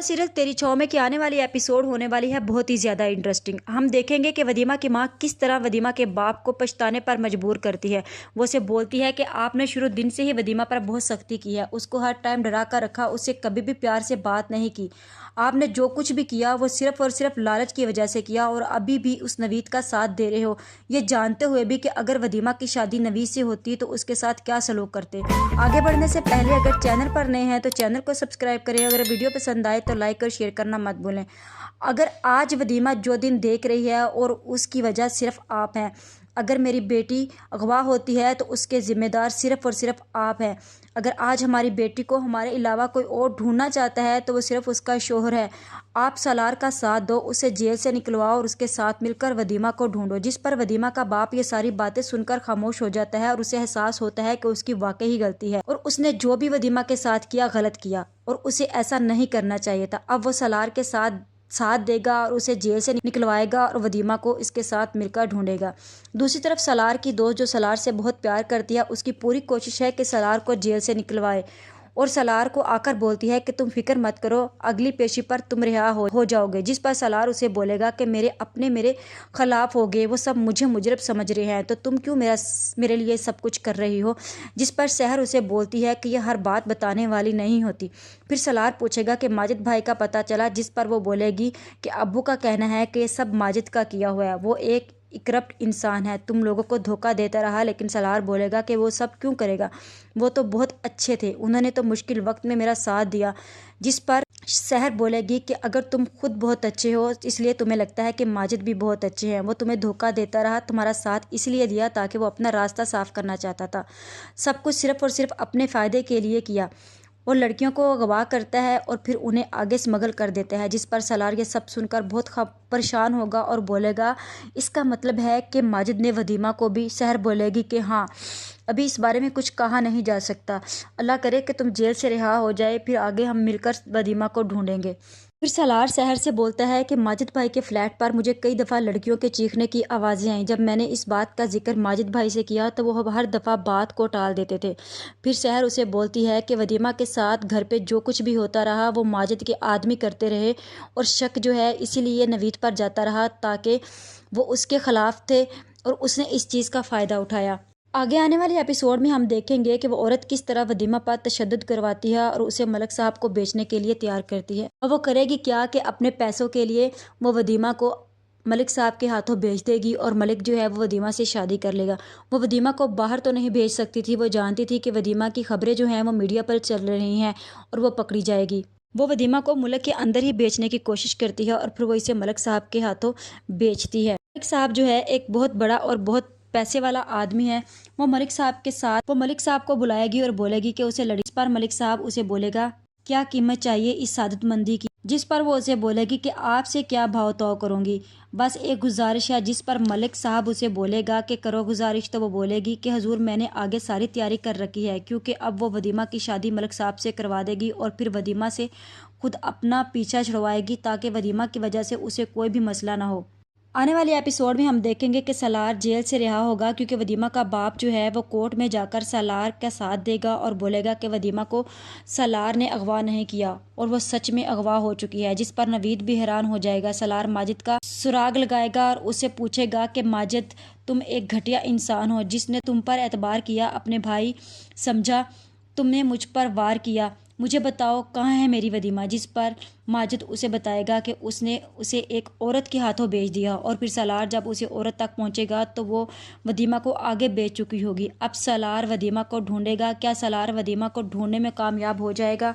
Serial तेरी छाँव में की आने वाली एपिसोड होने वाली है बहुत ही ज़्यादा इंटरेस्टिंग। हम देखेंगे कि वदीमा की माँ किस तरह वदीमा के बाप को पछताने पर मजबूर करती है। वो उसे बोलती है कि आपने शुरू दिन से ही वदीमा पर बहुत सख्ती की है, उसको हर टाइम डरा कर रखा, उससे कभी भी प्यार से बात नहीं की। आपने जो कुछ भी किया वो सिर्फ और सिर्फ लालच की वजह से किया और अभी भी उस नवीद का साथ दे रहे हो, ये जानते हुए भी कि अगर वदीमा की शादी नवीद से होती तो उसके साथ क्या सलूक करते। आगे बढ़ने से पहले अगर चैनल पर नए हैं तो चैनल को सब्सक्राइब करें। अगर वीडियो पसंद आए तो लाइक और शेयर करना मत भूलें। अगर आज वदीमा जो दिन देख रही है और उसकी वजह सिर्फ आप हैं। अगर मेरी बेटी अगवा होती है तो उसके ज़िम्मेदार सिर्फ और सिर्फ आप हैं। अगर आज हमारी बेटी को हमारे अलावा कोई और ढूंढना चाहता है तो वो सिर्फ उसका शोहर है। आप सालार का साथ दो, उसे जेल से निकलवाओ और उसके साथ मिलकर वदीमा को ढूंढो। जिस पर वदीमा का बाप ये सारी बातें सुनकर खामोश हो जाता है और उसे एहसास होता है कि उसकी वाकई ही गलती है और उसने जो भी वदीमा के साथ किया गलत किया और उसे ऐसा नहीं करना चाहिए था। अब वो सालार के साथ देगा और उसे जेल से निकलवाएगा और वदीमा को इसके साथ मिलकर ढूंढेगा। दूसरी तरफ सालार की दोस्त जो सालार से बहुत प्यार करती है, उसकी पूरी कोशिश है कि सालार को जेल से निकलवाए और सालार को आकर बोलती है कि तुम फिक्र मत करो, अगली पेशी पर तुम रिहा हो जाओगे। जिस पर सालार उसे बोलेगा कि मेरे खिलाफ हो गए, वो सब मुझे मुजरिम समझ रहे हैं, तो तुम क्यों मेरे लिए सब कुछ कर रही हो। जिस पर सहर उसे बोलती है कि यह हर बात बताने वाली नहीं होती। फिर सालार पूछेगा कि माजिद भाई का पता चला, जिस पर वो बोलेगी कि अब्बू का कहना है कि ये सब माजिद का किया हुआ है, वो एक करप्ट इंसान है, तुम लोगों को धोखा देता रहा। लेकिन सालार बोलेगा कि वो सब क्यों करेगा, वो तो बहुत अच्छे थे, उन्होंने तो मुश्किल वक्त में मेरा साथ दिया। जिस पर सहर बोलेगी कि अगर तुम खुद बहुत अच्छे हो इसलिए तुम्हें लगता है कि माजिद भी बहुत अच्छे हैं, वो तुम्हें धोखा देता रहा, तुम्हारा साथ इसलिए दिया ताकि वो अपना रास्ता साफ करना चाहता था, सब कुछ सिर्फ और सिर्फ अपने फ़ायदे के लिए किया और लड़कियों को अगवा करता है और फिर उन्हें आगे स्मगल कर देता है। जिस पर सालार ये सब सुनकर बहुत परेशान होगा और बोलेगा इसका मतलब है कि माजिद ने वदीमा को भी। सहर बोलेगी कि हाँ, अभी इस बारे में कुछ कहा नहीं जा सकता, अल्लाह करे कि तुम जेल से रिहा हो जाए, फिर आगे हम मिलकर वदीमा को ढूंढेंगे। फिर सालार सहर से बोलता है कि माजिद भाई के फ्लैट पर मुझे कई दफ़ा लड़कियों के चीखने की आवाज़ें आईं। जब मैंने इस बात का जिक्र माजिद भाई से किया तो वो हर दफ़ा बात को टाल देते थे। फिर सहर उसे बोलती है कि वदीमा के साथ घर पे जो कुछ भी होता रहा वो माजिद के आदमी करते रहे और शक जो है इसीलिए नवीद पर जाता रहा ताकि वो उसके ख़िलाफ़ थे और उसने इस चीज़ का फ़ायदा उठाया। आगे आने वाले एपिसोड में हम देखेंगे कि वो औरत किस तरह वदीमा पर तशद्दुद करवाती है और उसे मलिक साहब को बेचने के लिए तैयार करती है। और वो करेगी क्या कि अपने पैसों के लिए वो वदीमा को मलिक साहब के हाथों बेच देगी और मलिक जो है वो वदीमा से शादी कर लेगा। वो वदीमा को बाहर तो नहीं भेज सकती थी, वो जानती थी कि वदीमा की खबरें जो हैं वो मीडिया पर चल रही हैं और वो पकड़ी जाएगी। वो वदीमा को मुल्क के अंदर ही बेचने की कोशिश करती है और फिर वो इसे मलिक साहब के हाथों बेचती है। मलिक साहब जो है एक बहुत बड़ा और बहुत पैसे वाला आदमी है। वो मलिक साहब को बुलाएगी और बोलेगी कि उसे लड़ी। इस पर मलिक साहब उसे बोलेगा क्या कीमत चाहिए इस सादतमंदी की। जिस पर वो उसे बोलेगी कि आपसे क्या भाव तौल करूँगी, बस एक गुजारिश है। जिस पर मलिक साहब उसे बोलेगा कि करो गुजारिश। तो वो बोलेगी कि हजूर मैंने आगे सारी तैयारी कर रखी है, क्योंकि अब वो वदीमा की शादी मलिक साहब से करवा देगी और फिर वदीमा से खुद अपना पीछा छुड़वाएगी ताकि वदीमा की वजह से उसे कोई भी मसला ना हो। आने वाले एपिसोड में हम देखेंगे कि सालार जेल से रिहा होगा क्योंकि वदीमा का बाप जो है वो कोर्ट में जाकर सालार का साथ देगा और बोलेगा कि वदीमा को सालार ने अगवा नहीं किया और वो सच में अगवा हो चुकी है। जिस पर नवीद भी हैरान हो जाएगा। सालार माजिद का सुराग लगाएगा और उससे पूछेगा कि माजिद तुम एक घटिया इंसान हो, जिसने तुम पर एतबार किया, अपने भाई समझा, तुमने मुझ पर वार किया, मुझे बताओ कहाँ है मेरी वदीमा। जिस पर माजिद उसे बताएगा कि उसने उसे एक औरत के हाथों बेच दिया और फिर सालार जब उसे औरत तक पहुंचेगा तो वो वदीमा को आगे बेच चुकी होगी। अब सालार वदीमा को ढूंढेगा। क्या सालार वदीमा को ढूंढने में कामयाब हो जाएगा?